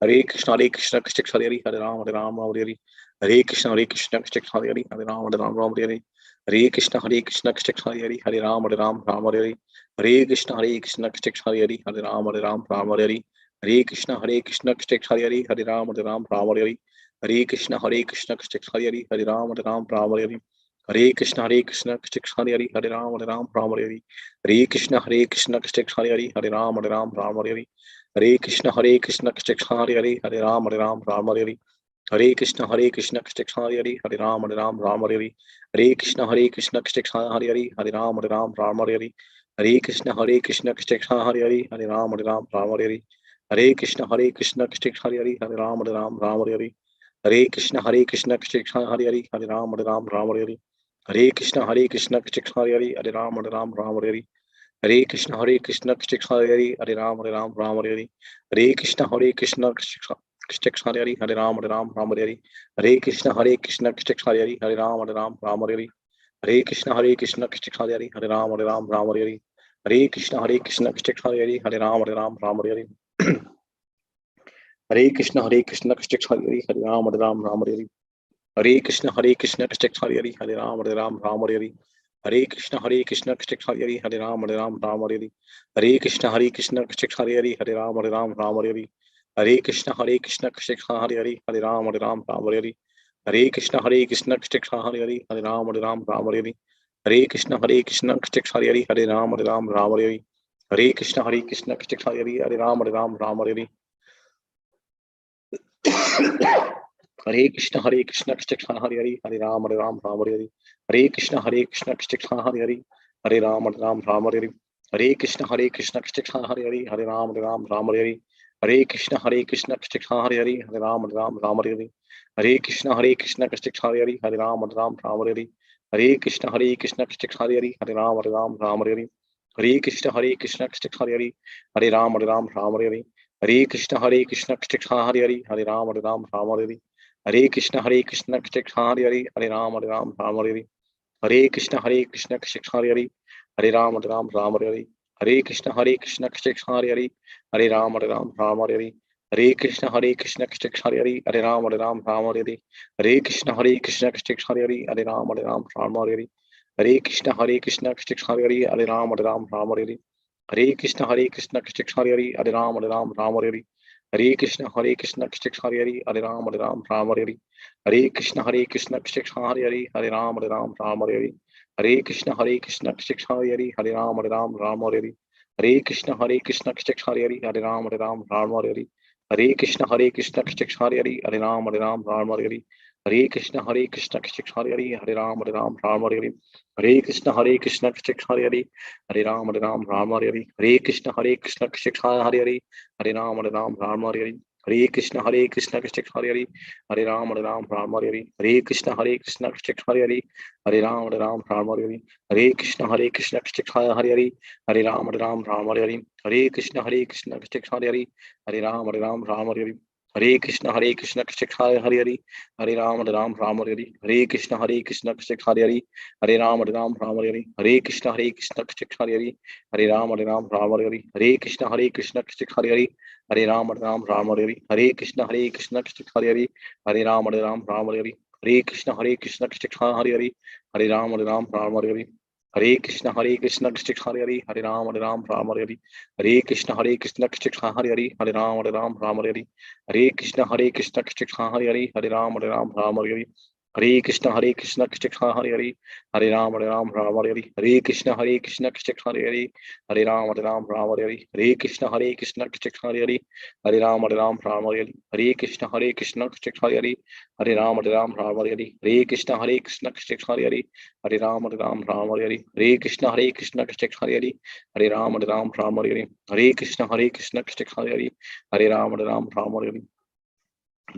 Hare Krishna Krishna Krishna Hare Hare Ram Ram Hare Hare Krishna Krishna Krishna Hare Hare Ram Ram Hare Hare Krishna Krishna Krishna Hare Hare Ram Ram Hare Hare Krishna Krishna Krishna Hare Hare Ram Ram Hare Hare Krishna Krishna Krishna Hare Hare Ram Ram Hare Hare Krishna Krishna Krishna Hare Hare Ram Ram Hare Hare Krishna Krishna Krishna Hare Hare Ram Ram Hare Hare Krishna Krishna Krishna Hare Hare Ram Ram Hare Hare Krishna Krishna Krishna Hare Hare Ram Hare Hare Krishna Krishna Krishna Hare Hare Ram Hare Hare Krishna Krishna Krishna Hare Hare Ram Hare Hare Krishna Krishna Krishna Hare Hare Ram Hare Hare Krishna Krishna Krishna Hare Hare Ram Hare Hare Krishna Krishna Krishna Hare Hare Ram Hare Hare Krishna Krishna Krishna Hare Hare Ram Hare Hare Krishna Krishna Krishna Hare Hare Ram Hare Hare Krishna Krishna Krishna Hare Hare Ram Hare Hare Krishna Krishna Krishna Hare Hare Ram Hare Hare Krishna Krishna Krishna Hare Hare Ram Hare Hare Krishna Krishna Krishna Hare Hare Ram Hare Hare Krishna Krishna Krishna Hare Hare Ram Hare Hare Krishna Krishna Krishna Hare Hare Ram Hare Hare Krishna Krishna Krishna Hare Hare Ram Hare Hare Krishna Krishna Krishna Hare Hare Ram Hare Hare Krishna Krishna Krishna Hare Hare Ram Hare Hare Krishna Krishna Krishna Hare Hare Ram Hare Hare Krishna Krishna Krishna Hare Hare Ram Hare Hare Krishna Krishna Krishna Hare Hare Ram Hare Hare Krishna Krishna Krishna Hare Hare Ram Hare Hare Krishna Krishna Krishna Hare Hare Ram Hare Hare Krishna Krishna Krishna Hare Hare Ram Hare Hare Krishna Krishna Krishna Hare Hare Ram Hare Hare Krishna Krishna Krishna Hare Hare Ram Hare Hare Krishna Krishna Krishna Hare Hare Ram Hare Hare Krishna Krishna Krishna Hare Hare Ram Hare Hare Krishna Krishna Krishna Hare Hare Ram Hare Hare Krishna Krishna Krishna Hare Hare Ram Hare Hare Krishna Krishna Krishna Hare Hare Ram Hare Hare Krishna Krishna Krishna Hare Hare Ram Hare Hare Krishna Krishna Krishna Hare Hare Ram Hare Hare Krishna Krishna Krishna Hare Hare Ram Hare Hare Krishna Krishna Krishna Hare Hare Ram Hare Hare Krishna Krishna Krishna Hare Hare Ram Hare Hare Krishna Krishna Krishna Hare Hare Ram Hare Hare Krishna Krishna Krishna Hare Hare Ram Hare Hare Krishna Krishna Krishna Hare Hare Ram Hare Hare Krishna Krishna Krishna Hare Hare Ram Hare Hare Krishna Krishna Krishna Hare Hare Ram Hare Hare Krishna Krishna Krishna Hare Hare Ram Hare Hare Krishna Krishna Krishna Hare Hare Ram Hare Hare Krishna Krishna Krishna Hare Hare Ram Hare Hare Krishna Krishna Krishna Hare Hare Ram Hare Hare Krishna Krishna Krishna Hare Hare Ram Hare Hare Krishna Krishna Krishna Hare Hare Ram Hare Hare Krishna Krishna Krishna Hare Hare Ram Hare Hare Krishna Krishna Krishna Hare Hare Ram Hare Hare Krishna Krishna Krishna Hare Hare Ram Hare Hare Krishna Krishna Krishna Hare Hare Ram Hare Hare Krishna Krishna Krishna Hare Hare Ram Hare Hare Krishna Krishna Krishna Hare Hare Ram Hare Hare Krishna Krishna Krishna Hare Hare Ram Hare Hare Krishna Krishna Krishna Hare Hare Ram Hare Hare Krishna Krishna Krishna Hare Hare Ram Hare Hare Krishna Krishna Krishna Hare Hare Ram Hare Hare Krishna Krishna Krishna Hare Hare Ram Hare Hare Krishna Krishna Krishna Hare Hare Ram Hare Hare Krishna Krishna Krishna Hare Hare Ram Hare Hare Krishna Krishna Krishna Hare Hare Ram Hare Hare Krishna Krishna Krishna Hare Hare Ram Hare Hare Krishna Krishna Krishna Hare Hare Ram Hare Hare Krishna Krishna Krishna Hare Hare Ram Hare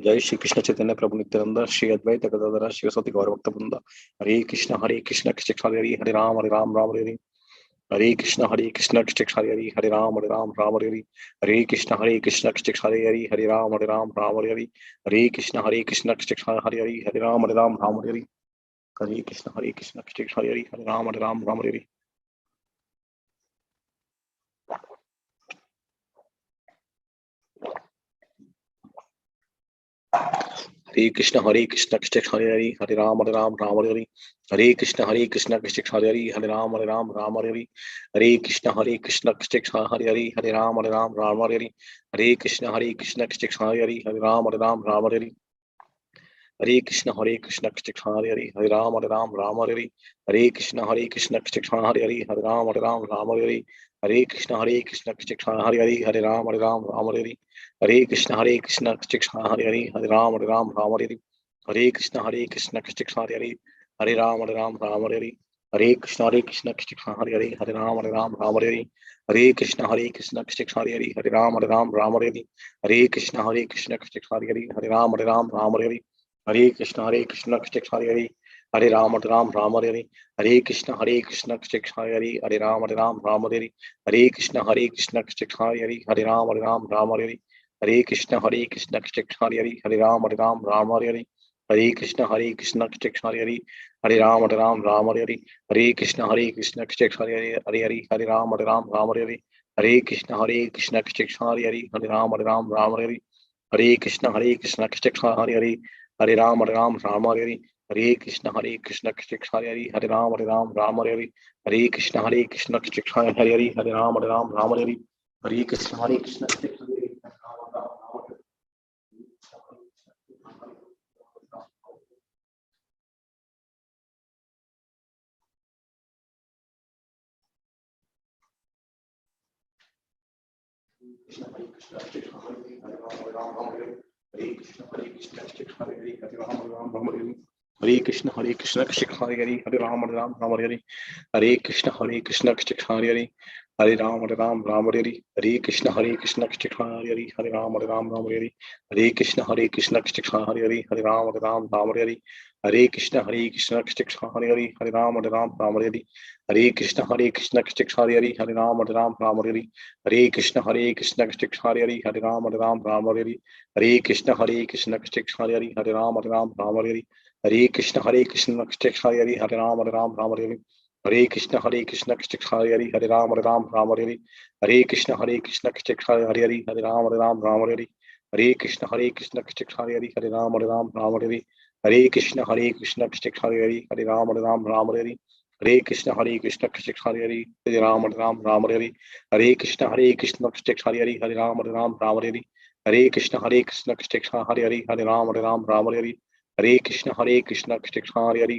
जय श्री कृष्ण चैतन्य प्रभु नित्यानंद श्री अद्वैत गदाधर शिवसती गौर भक्त वृंद हरे Krishna Krishna Hare Hare Ram Ram Hare Hare Hare Krishna Krishna Hare Hare Hare Ram Ram Hare Hare Hare Krishna Krishna Hare Hare Hare Ram Ram Hare Hare Hare Krishna Krishna Hare Hare Hare Ram Hare Hare Hare Krishna Hare Hare Hare Ram Hare Hare Hare Krishna Krishna Hare Hare Hare Ram Ram Hare Hare Krishna Krishna Hare Hare Hare Ram Ram Hare Hare Krishna Krishna Hare Hare Hare Ram Ram Hare Hare Krishna Krishna Hare Hare Hare Ram Hare Hare Krishna Hare Hare Hare Ram Hare Hare Krishna Krishna Hare Hare Hare Ram Hare Hare Krishna Krishna Hare Hare Hare Ram Hare Hare Krishna Krishna Hare Hare Hare Ram Hare Hare Krishna Krishna Hare Hare Hare Ram Hare Hare Krishna Krishna Hare Hare Hare Ram Hare Hare Krishna Krishna Hare Hare Hare Ram Hare Hare Krishna Krishna Hare Hare Hare Ram Hare Hare Krishna Hare Hare Hare Ram Hare Hare Krishna Krishna Hare Hare Hare Ram Hare Hare Krishna Krishna Hare Hare Hare Ram Hare Hare Krishna Krishna Hare Hare Hare Ram Hare Hare Krishna Krishna Hare Hare Hare Ram Hare Hare Krishna Krishna Hare Hare Hare Hare Ram Hare Hare Krishna Krishna Hare Hare Hare Ram Hare Hare Krishna Krishna Hare Hare Hare Ram Hare Hare Krishna Krishna Hare Hare Hare Ram Hare Hare Krishna Krishna Hare Hare Hare Ram Hare Hare Krishna Krishna Hare Hare Hare Krishna Krishna Hare Hare Hare Ram Hare Hare Krishna Krishna Hare Hare Hare Ram Hare Hare Krishna Krishna Hare Hare Hare Ram Hare Hare Krishna Krishna Hare Hare Hare Ram Hare Hare Krishna Krishna Hare Hare Hare Ram Hare Hare Krishna Krishna Hare Hare Hare Ram Hare Hare Krishna Krishna Hare Hare Hare Ram Hare Hare Krishna Krishna Hare Hare Hare Ram Hare Hare Krishna Krishna Hare Hare Hare Ram Hare Hare Krishna Krishna Hare Hare Hare Ram Hare Hare Krishna Krishna Hare Hare Hare Ram Hare Hare Krishna Krishna Hare Hare Hare Ram Hare Hare Krishna Krishna Hare Hare Hare Ram Hare Hare Krishna Krishna Hare Hare Hare Ram Hare Hare Krishna Krishna Hare Hare Hare Ram Hare Hare Krishna Krishna Hare Hare Hare Ram Hare Hare Krishna Krishna Hare Hare Hare Ram Hare Hare Krishna Krishna Hare Hare Hare Ram Hare Hare Krishna Krishna Hare Hare Hare Ram Hare Hare Krishna Krishna Hare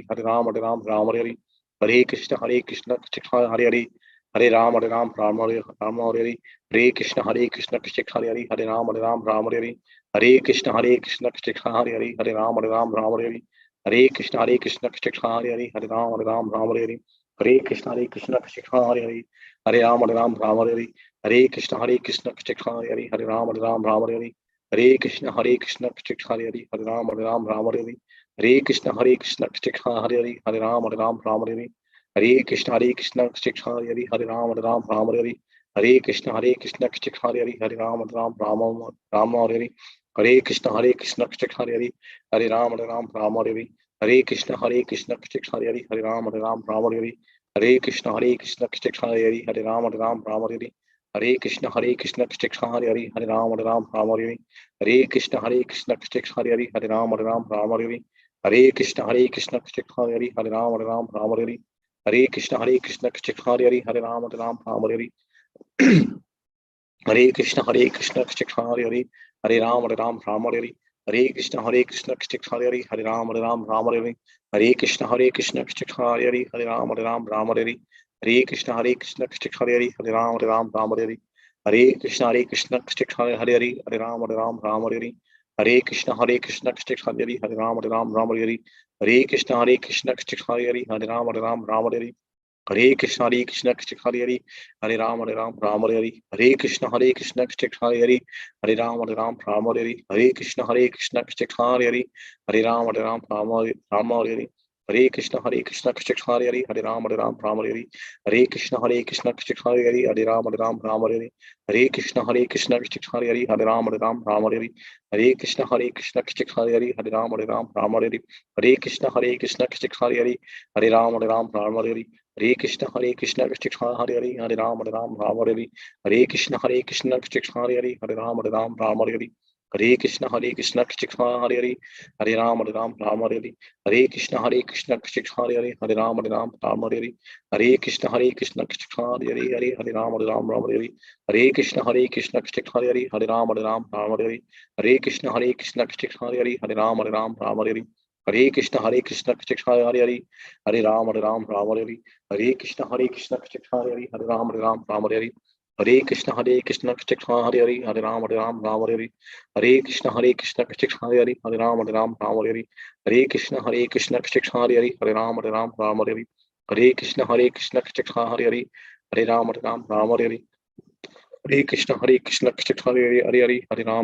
Hare Hare Ram Hare Hare Krishna Krishna Hare Hare Hare Ram Hare Hare Krishna Krishna Hare Hare Hare Ram Hare Hare Krishna Krishna Hare Hare Hare Ram Hare Hare Krishna Krishna Hare Hare Hare Ram Hare Hare Krishna Krishna Hare Hare Hare Ram Hare Hare Krishna Krishna Hare Hare Hare Ram Hare Hare Krishna Krishna Hare Hare Hare Ram Hare Hare Krishna Krishna Hare Hare Hare Ram Hare Hare Krishna Krishna Hare Hare Hare Ram Hare Hare Krishna Krishna Hare Hare Hare Ram Hare Hare Krishna Krishna Hare Hare Hare Ram Hare Hare Krishna Krishna Hare Hare Hare Ram Hare Hare Krishna Krishna Hare Hare Hare Ram Hare Hare Krishna Krishna Hare Hare Hare Ram Hare Hare Krishna Hare Hare Hare Ram Hare Hare Krishna Hare Hare Hare Ram Hare Hare Krishna Krishna Hare Hare Hare Ram Hare Hare Krishna Krishna Hare Hare Hare Ram Hare Hare Krishna Krishna Hare Hare Hare Ram Hare Hare Krishna Krishna Hare Hare Hare Ram Hare Hare Krishna Krishna Hare Hare Hare Ram Hare Hare Krishna Hare Hare Hare Ram Hare Hare Krishna Krishna Hare Hare Hare Ram Hare Hare Krishna Krishna Hare Hare Hare Ram Hare Hare Krishna Krishna Hare Hare Hare Ram Hare Hare Krishna Krishna Hare Hare Hare Ram Hare Hare Krishna Krishna Hare Hare Hare Ram Hare Hare Krishna Krishna Hare Hare Hare Ram Hare Hare Krishna Krishna Hare Hare Hare Ram Hare Hare Krishna Krishna Hare Hare Hare Ram Hare Hare Krishna Krishna Hare Hare Hare Ram Hare Hare Hare Krishna Krishna Krishna Hare Hare, Hare Ram Ram Hare Hare, Hare Krishna Krishna Krishna Hare Hare, Hare Ram Ram Hare Hare, Hare Krishna Krishna Krishna Hare Hare, Hare Ram Ram Hare Hare, Hare Krishna Krishna Krishna Hare Hare, Hare Ram Ram Hare Hare, Hare Krishna Krishna Krishna Hare Hare, Hare Ram Ram Hare Hare, Hare Krishna Krishna Krishna Hare Hare, Hare Ram Ram Hare Hare, Hare Krishna Krishna Krishna Hare Hare, Hare Ram Ram Hare Hare, Hare Krishna Krishna Krishna Hare Hare, Hare Ram Hare Hare, Hare Krishna Krishna Hare Hare, Hare Ram Hare Hare, Hare Krishna Krishna Krishna Hare Hare, Hare Ram Hare Hare, Hare Krishna Krishna Krishna Hare Hare, Hare Ram Hare Hare, Hare Krishna Krishna Krishna Hare Hare, Hare Ram Hare Hare, Hare Krishna Krishna Krishna Hare Hare, Hare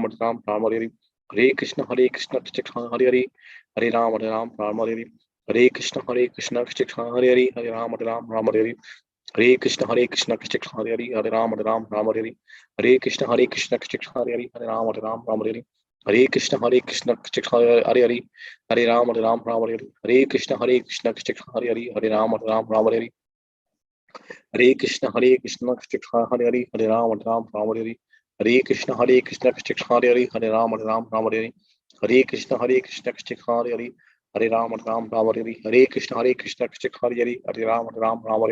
Ram Hare Hare, Hare Krishna Krishna Krishna Hare Hare, Hare Ram Hare Hare, Hare Krishna Krishna Krishna Hare Hare, Hare Ram Hare Hare, Hare Krishna Krishna Krishna Hare Hare, Hare Ram Hare Hare, Hare Krishna Krishna Krishna Hare Hare, Hare Ram Hare Hare, Hare Krishna Krishna Krishna Hare Hare, Hare Ram Hare Hare, Hare Krishna Krishna Krishna Hare Hare, Hare Ram Hare Hare, Hare Krishna Krishna Krishna Hare Hare, Hare Ram Hare Hare, Hare Krishna Krishna Krishna Hare Hare, Hare Ram Hare Hare, Hare Krishna Krishna Krishna Hare Hare, Hare Ram Hare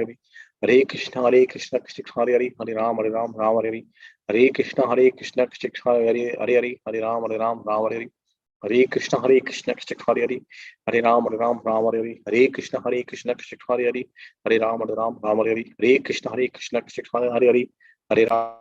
Hare, Hare Krishna Krishna Krishna Hare Hare, Hare Ram Hare Hare, Hare Krishna Krishna Krishna Hare Hare, Hare Ram Hare Hare, Hare Krishna Krishna Krishna Hare Hare, Hare Ram Hare Hare, Hare Krishna Krishna Krishna Hare Hare, Hare Ram Hare Hare, Hare Krishna Krishna Krishna Hare Hare, Hare Ram.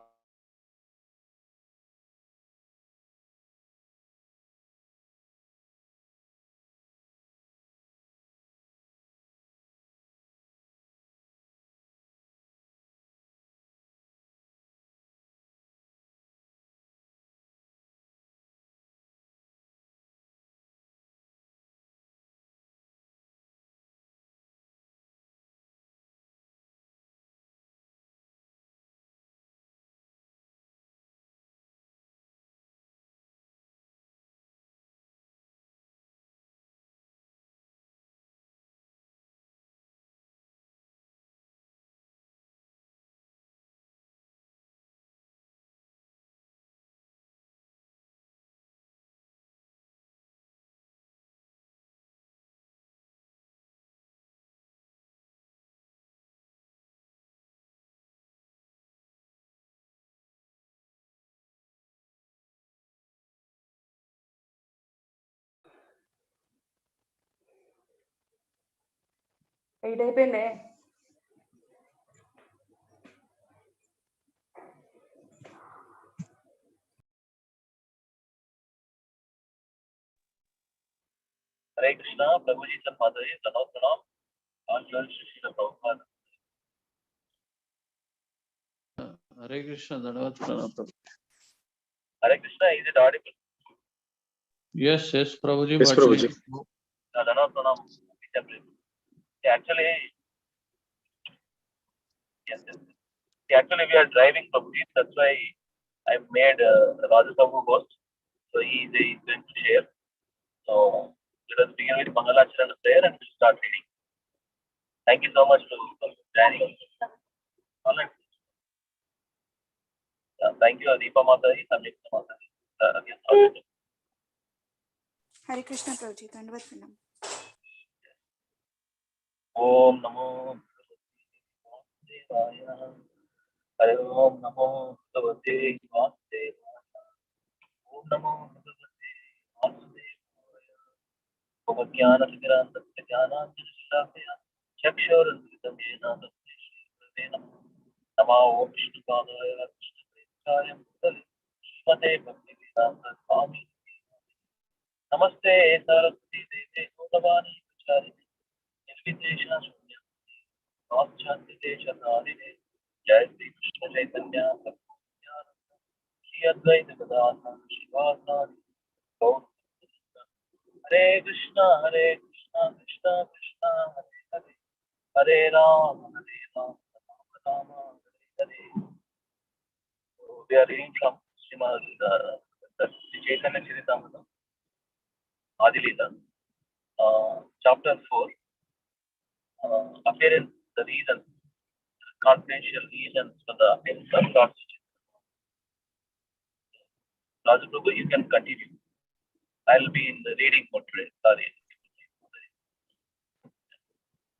అయిపోయిందే. Hare Krishna, Prabhuji Samadhi, Tanotranam, Unveiled Srila Prabhupada. Hare Krishna, Dhanavad Pranam. Hare Krishna, is it audible? Yes, Prabhuji. Yes, Prabhuji. Dhanavad Pranam. Actually, yes. Actually, we are driving Prabhuji. That's why I made Raja Prabhu host. So he is going to share. So let us begin with Mangalacharana prayer and we'll start reading. Thank you so much for joining. All right. Thank you, Deepa Mataji, Sanjita Mataji. Hare Krishna Prabhuji, Dhanavad Pranam. Om Namo Vasudevaya. Hare Om Namo Bhagavate Vasudevaya. Om Namo Bhagavate Vasudevaya. Bhagavad-gyana-siddhirāntasya jnānānjana-shalakaya chakshurunmilitam yena tasmai Shri Gurave Namah. Namo Om Vishnu-padaya Krishna-prestaya Bhutale Srimate Bhakti-vedanta Swami. Namaste Saraswati Deve Gauravani Pracharine Nirvishesha Shunyamuni Vācchānti Deshatarine Jai Shri Krishna Chaitanya Prabhu Nityananda Shri Advaita Gadadhara Śrīvāsādi Gaur Hare Krishna, Krishna Krishna, Hare Hare, Hare Rama, Rama Rama, Hare Hare. So we are reading from Srimad Chaitanya Charitamrita, Adilita, chapter 4, appearance, the reasons, confidential reasons for the appearance of Lord Sadhu Prabhu, you can continue. I'll be in the reading mode today. Sorry.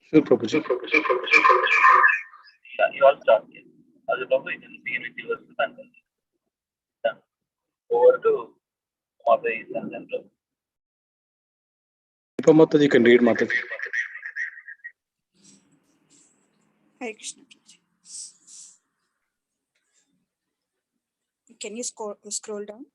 Sure, Prabhuji. Yeah, you all start. Sadhu Prabhu, you can begin with yours and then over to Mataji and then Prabhu. Mataji, you can read Mataji. Hare Krishna Prabhuji. Can you scroll down?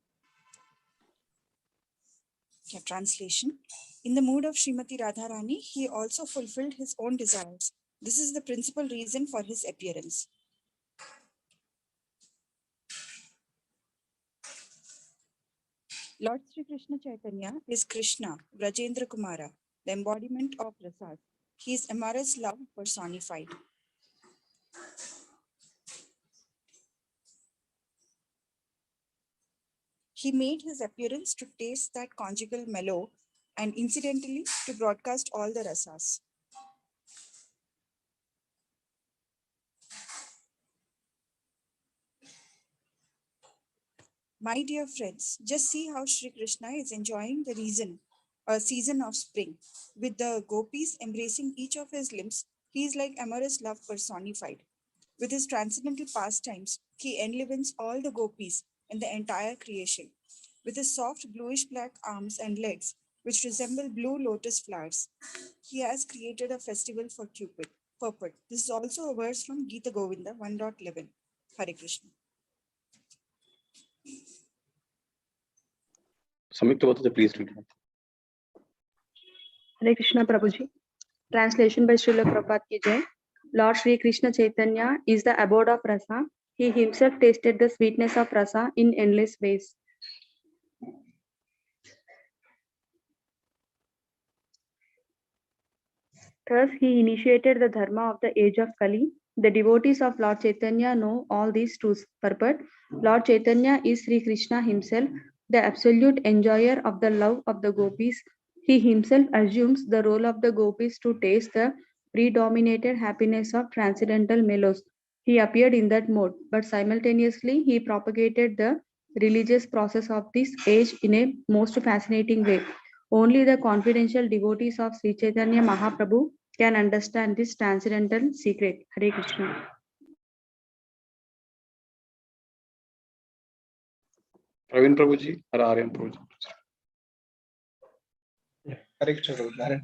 Yeah, translation. In the mood of Srimati Radharani, he also fulfilled his own desires. This is the principal reason for his appearance. Lord Sri Krishna Chaitanya is Krishna, Rajendra Kumara, the embodiment of Rasas. He is amorous love personified. He made his appearance to taste that conjugal mellow and incidentally to broadcast all the rasas. My dear friends, just see how Sri Krishna is enjoying the season of spring. With the gopis embracing each of his limbs, he is like amorous love personified. With his transcendental pastimes, he enlivens all the gopis and the entire creation. With his soft bluish-black arms and legs, which resemble blue lotus flowers, he has created a festival for Cupid. Purport. This is also a verse from Gita Govinda 1.11. Hare Krishna. Samyukta Mataji, please read. Hare Krishna Prabhuji. Translation by Srila Prabhupada ki jai. Lord Sri Krishna Chaitanya is the abode of rasa. He himself tasted the sweetness of rasa in endless ways. Thus, he initiated the dharma of the age of Kali. The devotees of Lord Chaitanya know all these truths. Purport. Lord Chaitanya is Sri Krishna himself, the absolute enjoyer of the love of the gopis. He himself assumes the role of the gopis to taste the predominated happiness of transcendental mellows. He appeared in that mode, but simultaneously he propagated the religious process of this age in a most fascinating way. Only the confidential devotees of Sri Chaitanya Mahaprabhu can understand this transcendental secret. Hare Krishna. Praveen Prabhuji, or Aryan Prabhuji. Hare Krishna.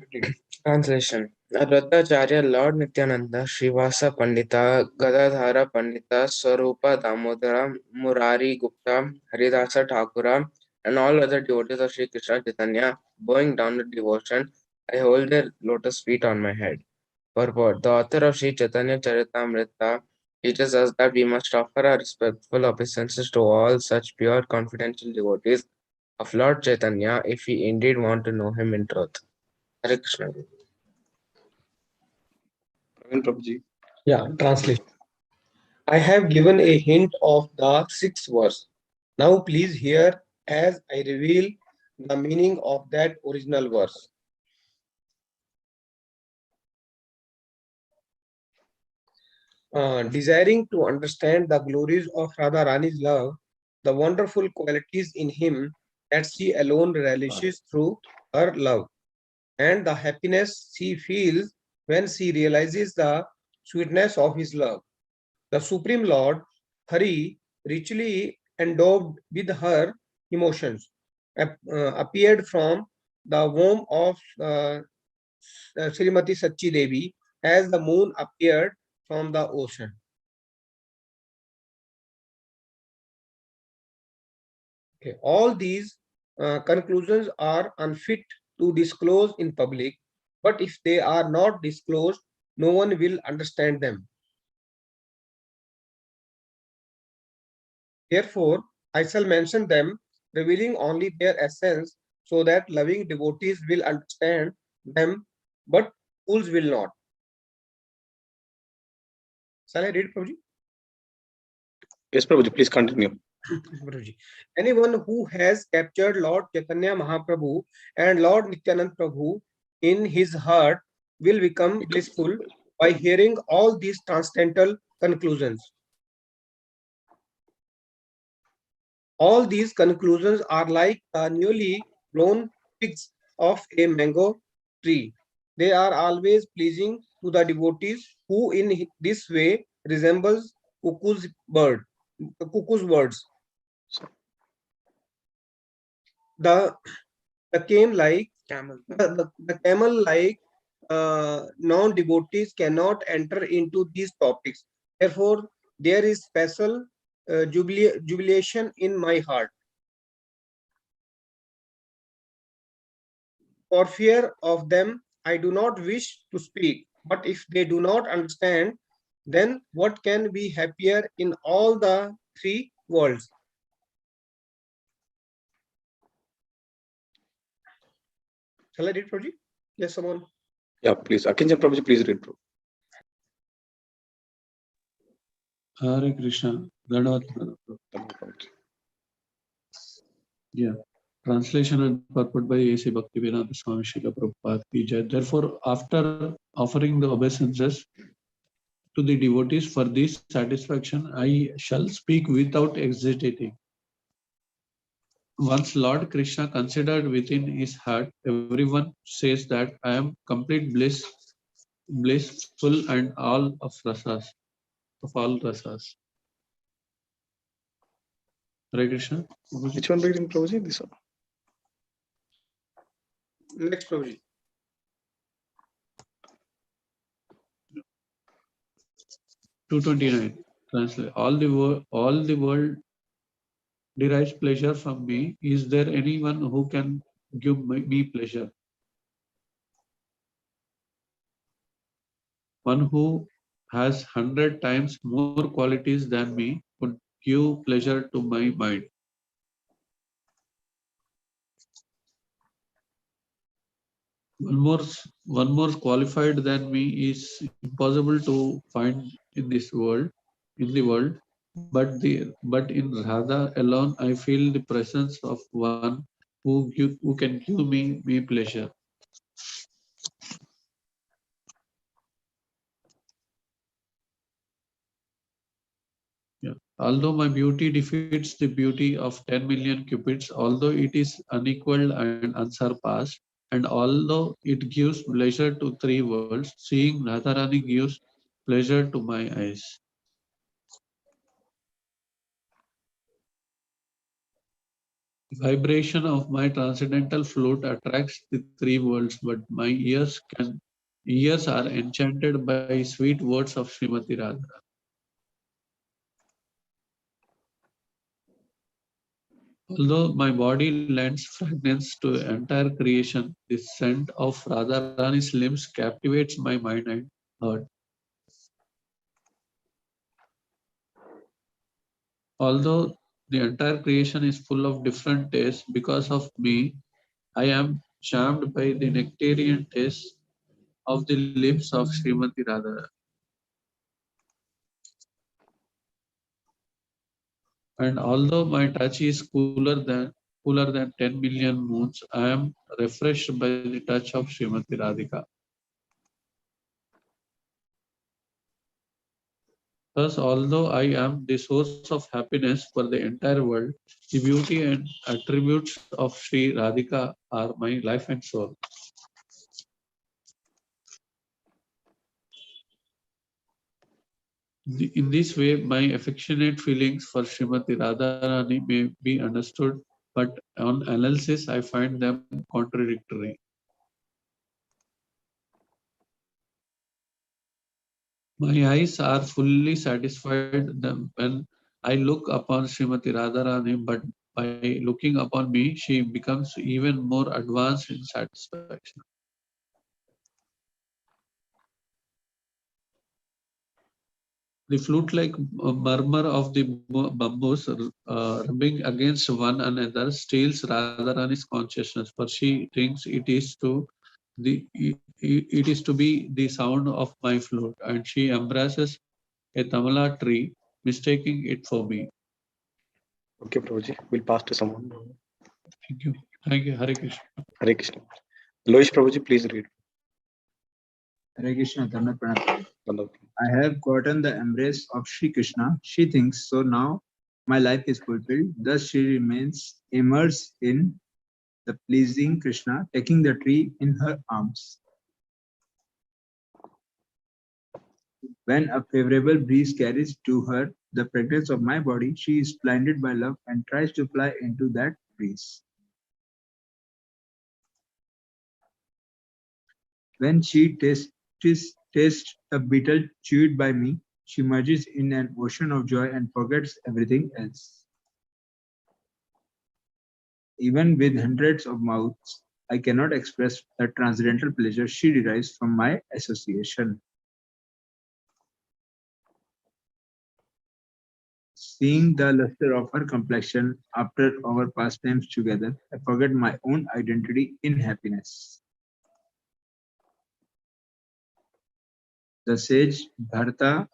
Translation. Advaitacharya Lord Nityananda, Srivasa Pandita, Gadadhara Pandita, Swarupa Damodara, Murari Gupta, Haridasa Thakura, and all other devotees of Sri Krishna Chaitanya, bowing down with devotion, I hold their lotus feet on my head. Purport. The author of Sri Chaitanya Charitamrita teaches us that we must offer our respectful obeisances to all such pure confidential devotees of Lord Chaitanya if we indeed want to know him in truth. Hare Krishna. Praveen Prabhuji. Yeah, translation. I have given a hint of the sixth verse. Now please hear as I reveal the meaning of that original verse. Desiring to understand the glories of Radharani's love, the wonderful qualities in him that she alone relishes through her love, and the happiness she feels when she realizes the sweetness of his love. The Supreme Lord, Hari, richly endowed with her emotions, appeared from the womb of Srimati Sachi Devi as the moon appeared from the ocean. Okay. All these conclusions are unfit to disclose in public, but if they are not disclosed, no one will understand them. Therefore, I shall mention them, revealing only their essence, so that loving devotees will understand them, but fools will not. Shall I read, Prabhuji? Yes, Prabhuji, please continue. Prabhuji. Anyone who has captured Lord Chaitanya Mahaprabhu and Lord Nityanand Prabhu in his heart will become blissful by hearing all these transcendental conclusions. All these conclusions are like the newly blown twigs of a mango tree. They are always pleasing to the devotees who in this way resembles cuckoo's words. The camel like non-devotees cannot enter into these topics. Therefore, there is special jubilation in my heart. For fear of them, I do not wish to speak. But if they do not understand, then what can be happier in all the three worlds? Shall I read, Prabhuji? Yes, someone. Yeah, please. Akinjan Prabhuji, please read. Hare Krishna. Dandavat Yeah. Translation and purport by A.C. Bhaktivedanta Swami Srila Prabhupada ki Jai. Therefore, after offering the obeisances to the devotees for this satisfaction, I shall speak without hesitating. Once Lord Krishna considered within his heart, everyone says that I am complete blissful and all of all rasas. Hare Krishna. Which one reading, Prabhuji? This one. Next, Prabhuji. 229. Translate. All the world derives pleasure from me. Is there anyone who can give me pleasure? One who has 100 times more qualities than me would give pleasure to my mind. One more qualified than me is impossible to find in the world. But in Radha alone, I feel the presence of one who can give me pleasure. Yeah. Although my beauty defeats the beauty of 10 million cupids, although it is unequaled and unsurpassed, and although it gives pleasure to three worlds, seeing Radharani gives pleasure to my eyes. The vibration of my transcendental flute attracts the three worlds, but my ears are enchanted by sweet words of Srimati Radha. Although my body lends fragrance to the entire creation, the scent of Radharani's limbs captivates my mind and heart. Although the entire creation is full of different tastes, because of me, I am charmed by the nectarian taste of the lips of Srimati Radha. And although my touch is cooler than 10 million moons, I am refreshed by the touch of Srimati Radhika. Thus, although I am the source of happiness for the entire world, the beauty and attributes of Sri Radhika are my life and soul. In this way, my affectionate feelings for Srimati Radharani may be understood, but on analysis, I find them contradictory. My eyes are fully satisfied when I look upon Srimati Radharani, but by looking upon me, she becomes even more advanced in satisfaction. The flute-like murmur of the bamboos rubbing against one another steals Radharani's consciousness, for she thinks it is to be the sound of my flute, and she embraces a tamala tree, mistaking it for me. Okay, Prabhuji, we'll pass to someone. Thank you. Thank you. Hare Krishna. Hare Krishna. Loish Prabhuji, please read. Hare Krishna. I have gotten the embrace of Sri Krishna. She thinks so now. my life is fulfilled. Thus she remains immersed in the pleasing Krishna, taking the tree in her arms. When a favorable breeze carries to her the fragrance of my body, she is blinded by love and tries to fly into that breeze. When she tastes a beetle chewed by me, she merges in an ocean of joy and forgets everything else. Even with hundreds of mouths, I cannot express the transcendental pleasure she derives from my association. Seeing the luster of her complexion after our pastimes together, I forget my own identity in happiness. The sage Bharata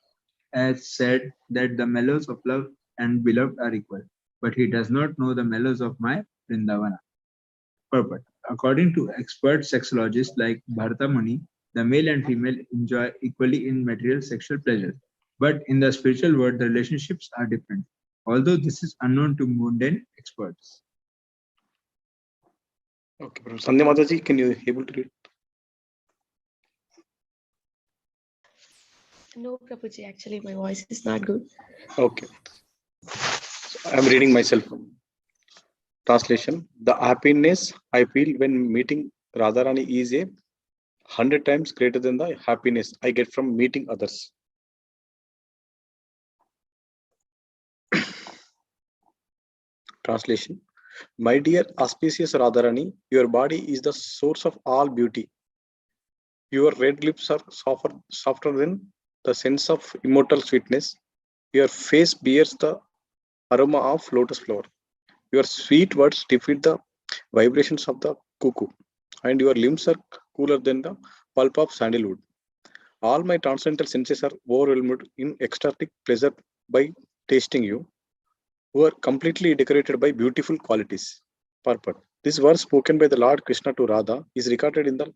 has said that the mellows of love and beloved are equal, but he does not know the mellows of my Vrindavana. Purport. According to expert sexologists like Bharata Muni, the male and female enjoy equally in material sexual pleasure. But in the spiritual world, the relationships are different, although this is unknown to mundane experts. Okay, bro. Sandhya Mataji, can you able to read? No, Prabhuji, actually my voice is not good. Okay. So I'm reading myself. Translation. The happiness I feel when meeting Radharani is 100 times greater than the happiness I get from meeting others. Translation. My dear auspicious Radharani, your body is the source of all beauty. Your red lips are softer than the sense of immortal sweetness. Your face bears the aroma of lotus flower. Your sweet words defeat the vibrations of the cuckoo, and your limbs are cooler than the pulp of sandalwood. All my transcendental senses are overwhelmed in ecstatic pleasure by tasting you, who are completely decorated by beautiful qualities. Purport. This verse spoken by the Lord Krishna to Radha is recorded in the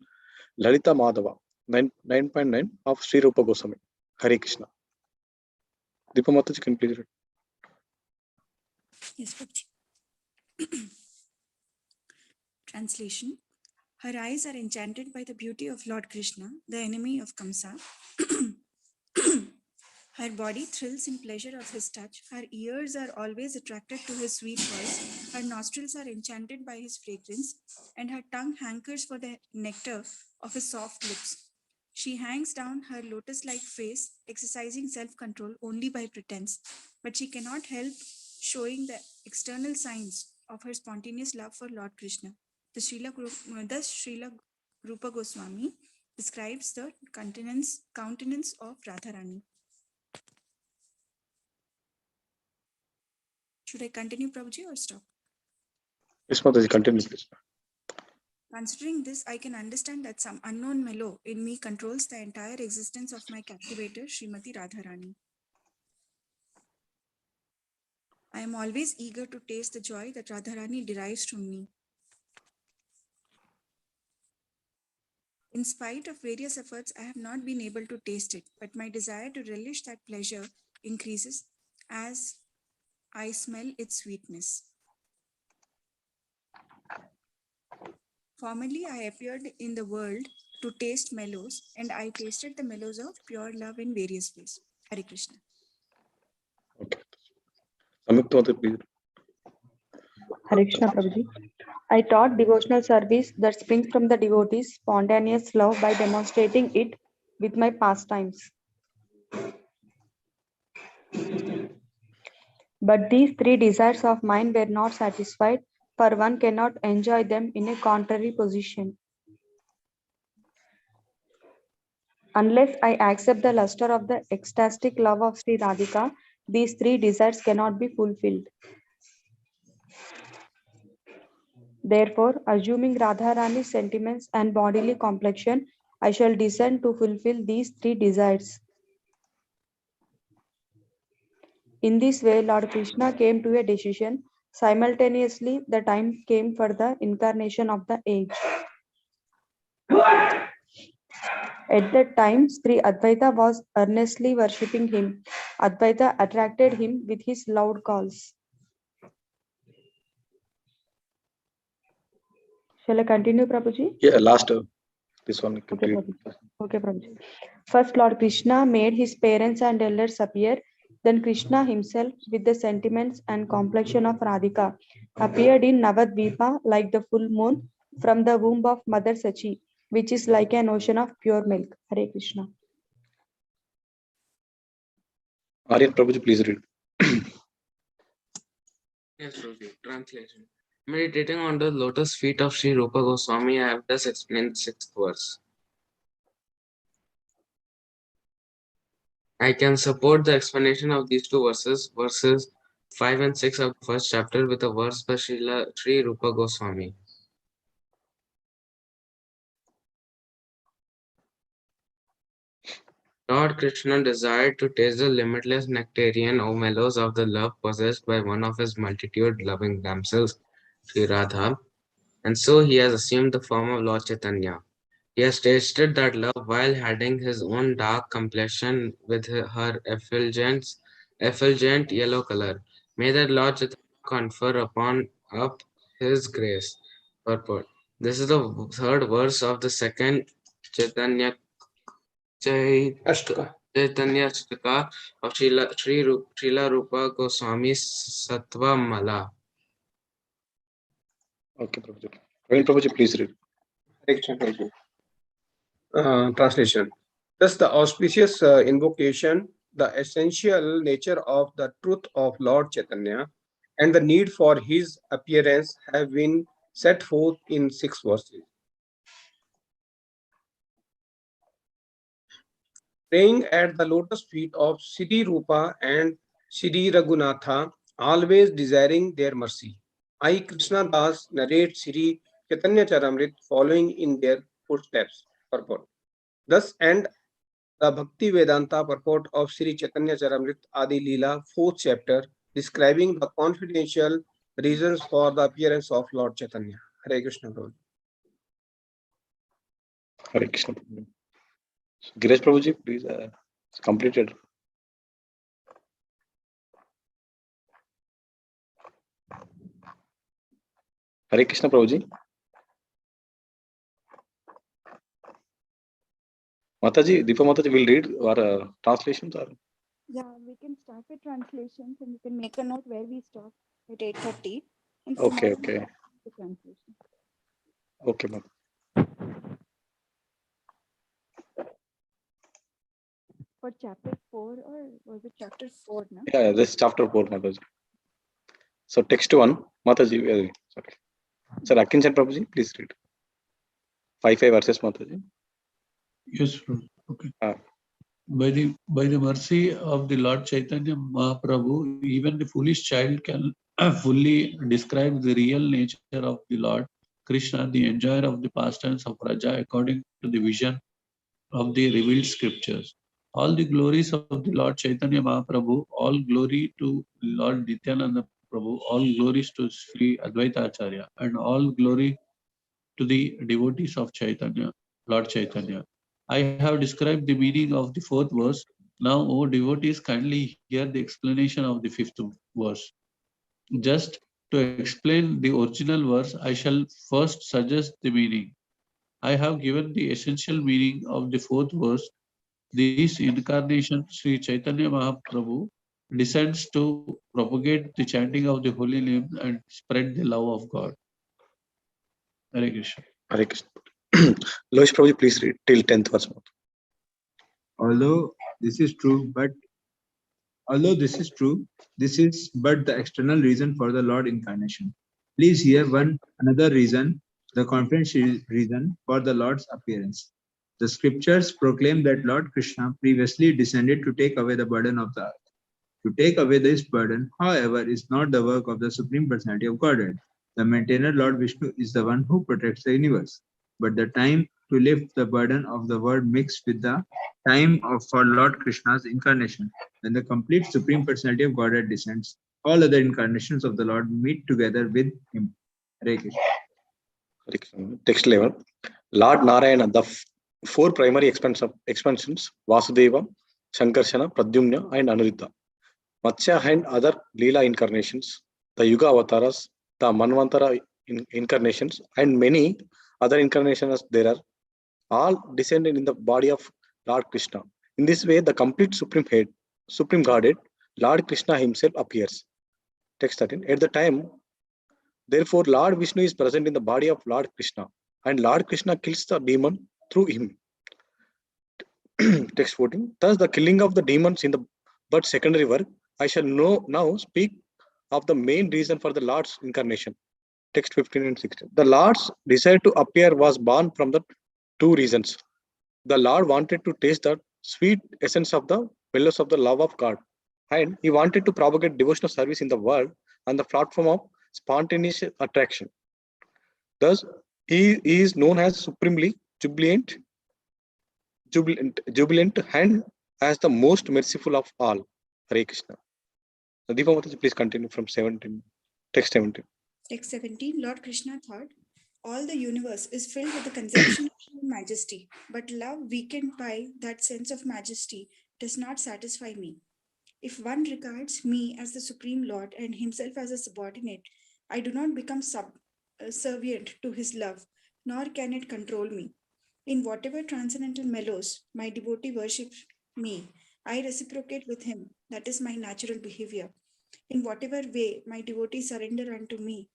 Lalita Madhava 9.9 of Sri Rupa Goswami. Hare Krishna. Deepa Mataji, can you please read? Yes, Prabhuji. Translation. Her eyes are enchanted by the beauty of Lord Krishna, the enemy of Kamsa. Her body thrills in pleasure of his touch. Her ears are always attracted to his sweet voice. Her nostrils are enchanted by his fragrance, and her tongue hankers for the nectar of his soft lips. She hangs down her lotus-like face, exercising self-control only by pretense, but she cannot help showing the external signs of her spontaneous love for Lord Krishna. Thus Srila Rupa Goswami describes the countenance of Radharani. Should I continue, Prabhuji, or stop? Yes, Mataji, continue, please. Considering this, I can understand that some unknown mellow in me controls the entire existence of my captivator, Srimati Radharani. I am always eager to taste the joy that Radharani derives from me. In spite of various efforts, I have not been able to taste it, but my desire to relish that pleasure increases as I smell its sweetness. Formerly, I appeared in the world to taste mellows, and I tasted the mellows of pure love in various ways. Hare Krishna. Okay. Samyukta Mataji, please. Hare Krishna Prabhuji. I taught devotional service that springs from the devotees' spontaneous love by demonstrating it with my pastimes. But these three desires of mine were not satisfied, for one cannot enjoy them in a contrary position. Unless I accept the luster of the ecstatic love of Sri Radhika, these three desires cannot be fulfilled. Therefore, assuming Radharani's sentiments and bodily complexion, I shall descend to fulfill these three desires. In this way, Lord Krishna came to a decision. Simultaneously, the time came for the incarnation of the age. At that time, Sri Advaita was earnestly worshipping him. Advaita attracted him with his loud calls. Shall I continue, Prabhuji? Yeah, last this one Okay, complete. Prabhuji. Okay, Prabhuji. First, Lord Krishna made his parents and elders appear. Then Krishna himself, with the sentiments and complexion of Radhika, appeared in Navadvipa like the full moon from the womb of Mother Sachi, which is like an ocean of pure milk. Hare Krishna. Aryan Prabhuji, please read. Yes, Ruby. Translation. Meditating on the lotus feet of Sri Rupa Goswami, I have thus explained the 6th verse. I can support the explanation of these two verses, verses 5 and 6 of the first chapter, with a verse by Sri Rupa Goswami. Lord Krishna desired to taste the limitless nectarian or mellows of the love possessed by one of his multitude loving damsels, Sri Radha, and so he has assumed the form of Lord Chaitanya. He has tasted that love while hiding his own dark complexion with her effulgent yellow color. May that Lord Chaitanya confer upon up his grace. Purport. This is the third verse of the second Chaitanya Ashtaka. Ashtaka of Srila Rupa Goswami Sattva Mala. Okay, Prabhuji. Aryan Prabhuji, please read. Translation. Thus, the auspicious invocation, the essential nature of the truth of Lord Chaitanya, and the need for his appearance have been set forth in 6 verses. Praying at the lotus feet of Sri Rupa and Sri Raghunatha, always desiring their mercy. I, Krishna Das, narrate Sri Chaitanya Charamrit following in their footsteps. Purport. Thus end the Bhakti Vedanta purport of Sri Chaitanya Charamrit Adi Leela, 4th chapter, describing the confidential reasons for the appearance of Lord Chaitanya. Hare Krishna. Hare Krishna. Girish Prabhuji, please. It's completed. Hare Krishna Prabhuji. Mataji, Deepa Mataji will read our translations. Or? Yeah, we can start with translations and you can make a note where we stop at 8:30. And Okay, tomorrow we okay. start the translation. Okay, ma'am. For chapter 4 or was it chapter 4? No? Yeah, this is chapter 4, Mataji. So text 1, Mataji. Sorry. Sir, Akinchan Prabhuji, please read. 5 verses, Mataji. Yes, okay. Ah. By the mercy of the Lord Chaitanya Mahaprabhu, even the foolish child can fully describe the real nature of the Lord Krishna, the enjoyer of the pastimes of Raja, according to the vision of the revealed scriptures. All the glories of the Lord Chaitanya Mahaprabhu, all glory to Lord Nityananda Prabhu, all glories to Sri Advaita Acharya, and all glory to the devotees of Chaitanya, Lord Chaitanya. I have described the meaning of the 4th verse. Now, O devotees, kindly hear the explanation of the 5th verse. Just to explain the original verse, I shall first suggest the meaning. I have given the essential meaning of the 4th verse. This incarnation, Sri Chaitanya Mahaprabhu, descends to propagate the chanting of the holy name and spread the love of God. Hare Krishna. Hare Krishna. Loish Prabhuji, please read till 10th verse. Although this is true, this is but the external reason for the Lord incarnation. Please hear another reason, the confidential reason for the Lord's appearance. The scriptures proclaim that Lord Krishna previously descended to take away the burden of the earth. To take away this burden, however, is not the work of the Supreme Personality of Godhead. The maintainer Lord Vishnu is the one who protects the universe. But the time to lift the burden of the world mixed with the time for Lord Krishna's incarnation. When the complete Supreme Personality of Godhead descends, all other incarnations of the Lord meet together with him. Hare Krishna. Text 11. Lord Narayana, the four primary expansions: Vasudeva, Shankarshana, Pradyumna, and Anuruddha. Matsya and other Leela incarnations, the Yuga avatars, the Manvantara incarnations, and many other incarnations there are, all descended in the body of Lord Krishna. In this way, the complete Supreme Godhead, Lord Krishna himself appears. Text 13. At the time, therefore, Lord Vishnu is present in the body of Lord Krishna, and Lord Krishna kills the demon through him. Text 14. Thus, the killing of the demons in the but secondary work, I shall now speak of the main reason for the Lord's incarnation. Text 15 and 16. The Lord's desire to appear was born from the two reasons. The Lord wanted to taste the sweet essence of the pillars of the love of God, and he wanted to propagate devotional service in the world on the platform of spontaneous attraction. Thus, he is known as supremely jubilant, and as the most merciful of all. Hare Krishna. Deepa Mataji, please continue from 17. Text 17. Text 17, Lord Krishna thought, all the universe is filled with the conception of majesty, but love weakened by that sense of majesty does not satisfy me. If one regards me as the Supreme Lord and himself as a subordinate, I do not become subservient to his love, nor can it control me. In whatever transcendental mellows my devotee worships me, I reciprocate with him. That is my natural behavior. In whatever way my devotees surrender unto me,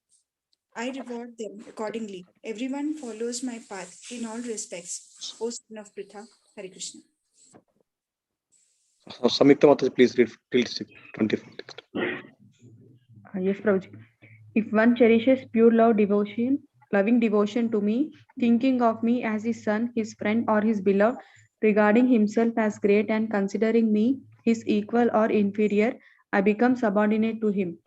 I reward them accordingly. Everyone follows my path in all respects. O son of Pritha, Hare Krishna. Samyukta Mataji, please read till 24. Text. Yes, Prabhuji. If one cherishes pure loving devotion to me, thinking of me as his son, his friend, or his beloved, regarding himself as great and considering me his equal or inferior, I become subordinate to him.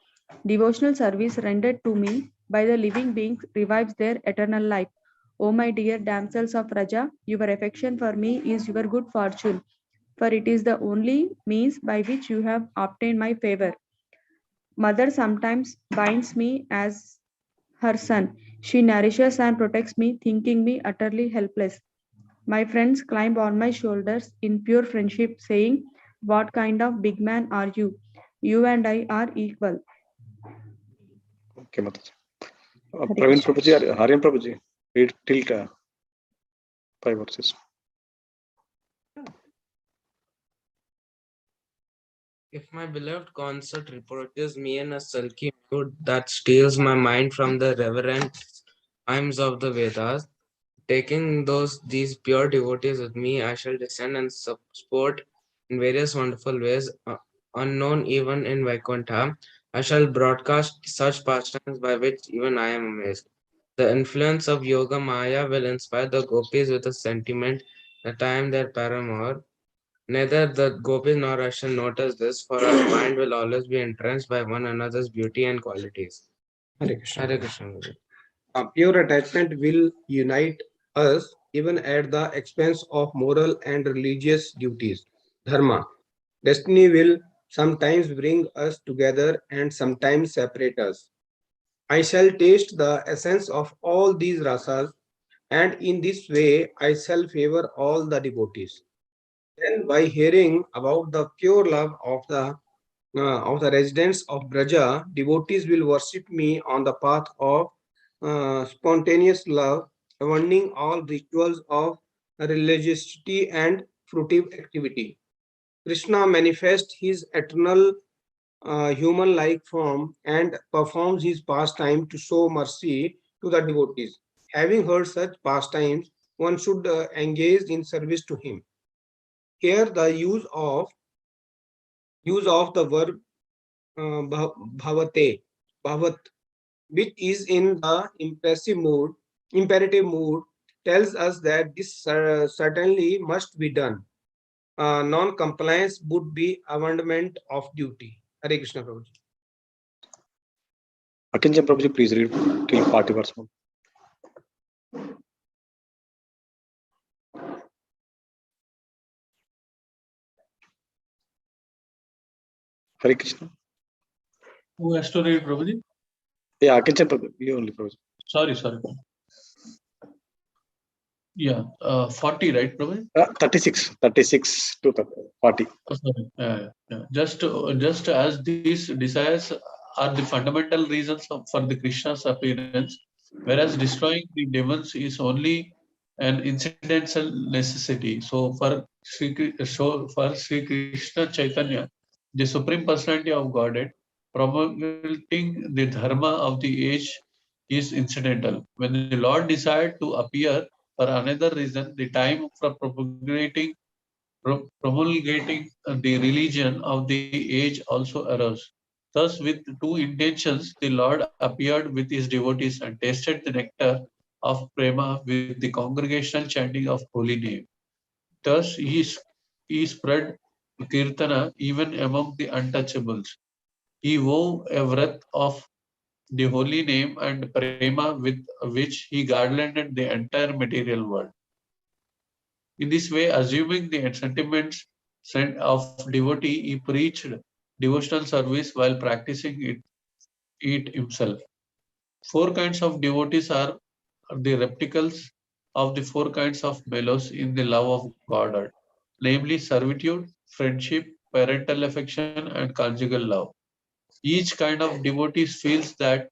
Devotional service rendered to me by the living beings revives their eternal life. O my dear damsels of Raja, your affection for me is your good fortune, for it is the only means by which you have obtained my favor. Mother sometimes binds me as her son. She nourishes and protects me, thinking me utterly helpless. My friends climb on my shoulders in pure friendship, saying, what kind of big man are you? You and I are equal. Okay, Mataji. Praveen Prabhuji, Haryan Prabhuji, read till 5 verses. If my beloved consort reproaches me in a sulky mood that steals my mind from the reverent hymns of the Vedas, taking these pure devotees with me, I shall descend and support in various wonderful ways, unknown even in Vaikuntha. I shall broadcast such pastimes by which even I am amazed. The influence of Yoga Maya will inspire the gopis with a sentiment that I am their paramour. Neither the gopis nor I shall notice this, for our mind will always be entranced by one another's beauty and qualities. Hare Krishna. Hare Krishna. Pure attachment will unite us even at the expense of moral and religious duties. Dharma. Destiny will sometimes bring us together and sometimes separate us. I shall taste the essence of all these rasas, and in this way I shall favor all the devotees. Then, by hearing about the pure love of the residents of Braja, devotees will worship me on the path of spontaneous love, abandoning all rituals of religiosity and fruitive activity. Krishna manifests his eternal human-like form and performs his pastime to show mercy to the devotees. Having heard such pastimes, one should engage in service to him. Here, the use of the verb bhavate, bhavat, which is in the imperative mood, tells us that this certainly must be done. Non-compliance would be abandonment of duty. Hare Krishna Prabhuji. Attention, Prabhuji, please read till 40 verse 1. Hare Krishna. Who has to read, Prabhuji? Yeah, Attention, Prabhuji. You only, Prabhuji. Sorry. Yeah, 40, right, Prabhu? 36 to 40. Oh, sorry. Just as these desires are the fundamental reasons for the Krishna's appearance, whereas destroying the demons is only an incidental necessity. So for Sri Krishna Chaitanya, the Supreme Personality of Godhead, promulgating the dharma of the age is incidental. When the Lord desired to appear for another reason, the time for promulgating the religion of the age also arose. Thus, with two intentions, the Lord appeared with his devotees and tasted the nectar of prema with the congregational chanting of holy name. Thus, he spread kirtana even among the untouchables. He wove a wreath of the holy name and prema with which he garlanded the entire material world. In this way, assuming the sentiments of devotee, he preached devotional service while practicing it himself. Four kinds of devotees are the replicals of the four kinds of mellows in the love of Godhead, namely servitude, friendship, parental affection, and conjugal love. Each kind of devotee feels that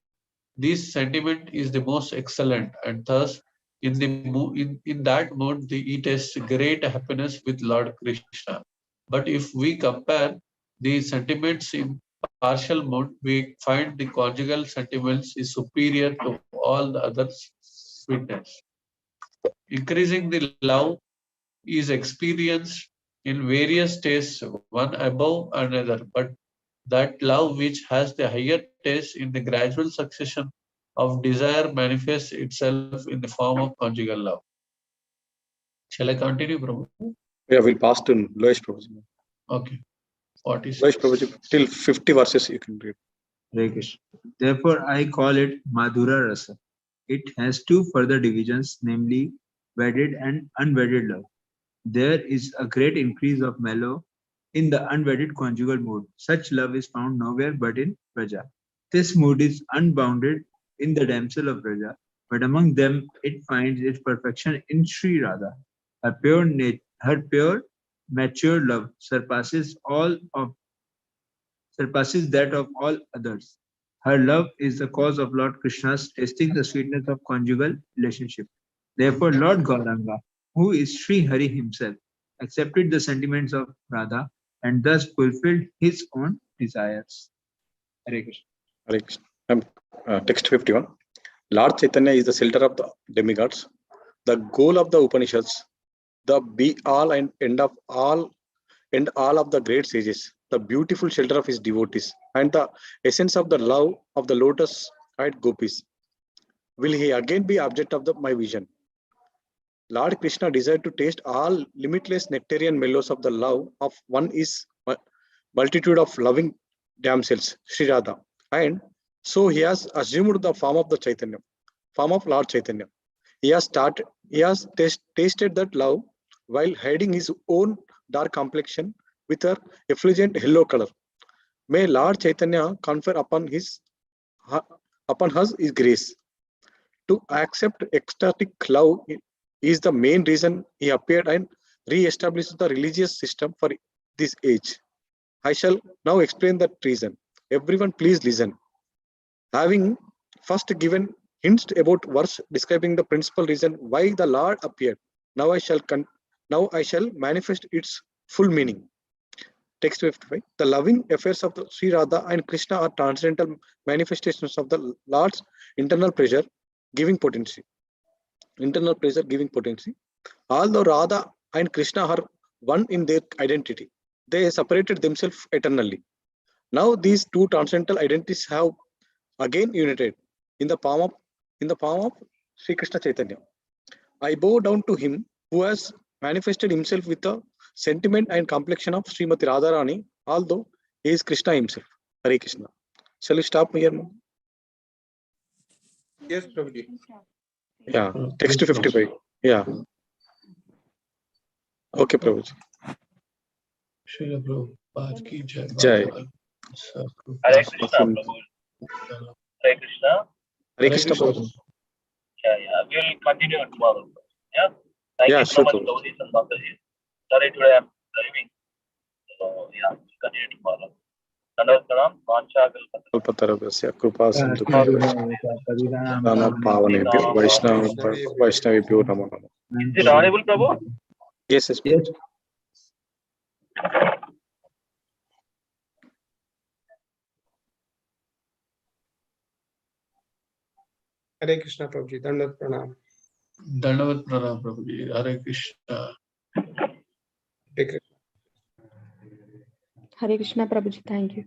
this sentiment is the most excellent, and thus, in that mode, he tastes great happiness with Lord Krishna. But if we compare the sentiments in partial mode, we find the conjugal sentiments is superior to all the other sweetness. Increasing the love is experienced in various stages, one above another, but that love which has the higher taste in the gradual succession of desire manifests itself in the form of conjugal love. Shall I continue, Prabhu? Yeah, we'll pass to Loish Prabhuji. Okay. 46. Loish Prabhuji, till 50 verses you can read. Hare Krishna. Therefore, I call it Madhura Rasa. It has two further divisions, namely wedded and unwedded love. There is a great increase of mellow in the unwedded conjugal mood. Such love is found nowhere but in Braja. This mood is unbounded in the damsel of Braja, but among them it finds its perfection in Sri Radha. Her pure, mature love surpasses that of all others. Her love is the cause of Lord Krishna's tasting the sweetness of conjugal relationship. Therefore, Lord Gauranga, who is Sri Hari himself, accepted the sentiments of Radha and thus fulfilled his own desires. Hare Krishna. Hare Krishna. Text 51. Lord Chaitanya is the shelter of the demigods, the goal of the Upanishads, the be all and end all of the great sages, the beautiful shelter of his devotees, and the essence of the love of the lotus-eyed gopis. Will he again be object of my vision? Lord Krishna desired to taste all limitless nectarian mellows of the love of one is multitude of loving damsels, Sri Radha, and so he has assumed the form of the Chaitanya, form of Lord Chaitanya. He has tasted that love while hiding his own dark complexion with her effulgent yellow color. May Lord Chaitanya confer upon us his grace. To accept ecstatic love is the main reason he appeared and re-established the religious system for this age. I shall now explain that reason. Everyone please listen. Having first given hints about verse describing the principal reason why the Lord appeared, now I shall manifest its full meaning. Text 55. The loving affairs of the Sri Radha and Krishna are transcendental manifestations of the Lord's internal pleasure giving potency. Internal pleasure giving potency. Although Radha and Krishna are one in their identity, they separated themselves eternally. Now these two transcendental identities have again united in the palm of Sri Krishna Chaitanya. I bow down to him who has manifested himself with the sentiment and complexion of Srimati Radharani, although he is Krishna himself. Hare Krishna. Shall we stop here? Yes, Prabhuji. Yeah, text 55. Yeah. Okay, Prabhuji. Srila Prabhupada ki jai. Jai. Hare Krishna, Prabhu. Hare Krishna. Hare Krishna, Prabhu. Yeah. We'll continue tomorrow. Yeah. Thank Yeah, you so sure, much, Prabhuji. Prabhuji and Mataji. Sorry, today I'm driving. So, yeah, we'll continue tomorrow. Dandavat pranam, Vancha Kalpataru. कल्पतरुभ्यस्य कृपा सिन्धु पावनेभ्यो वैष्णवेभ्यो नमो नमः. Is it audible, Prabhu? Yes, yes, Yes. Hare Krishna, Prabhuji. Dandavat pranam. Dandavat pranam, Prabhuji. Hare Krishna. Hare Krishna. Hare Krishna, Prabhuji. Thank you.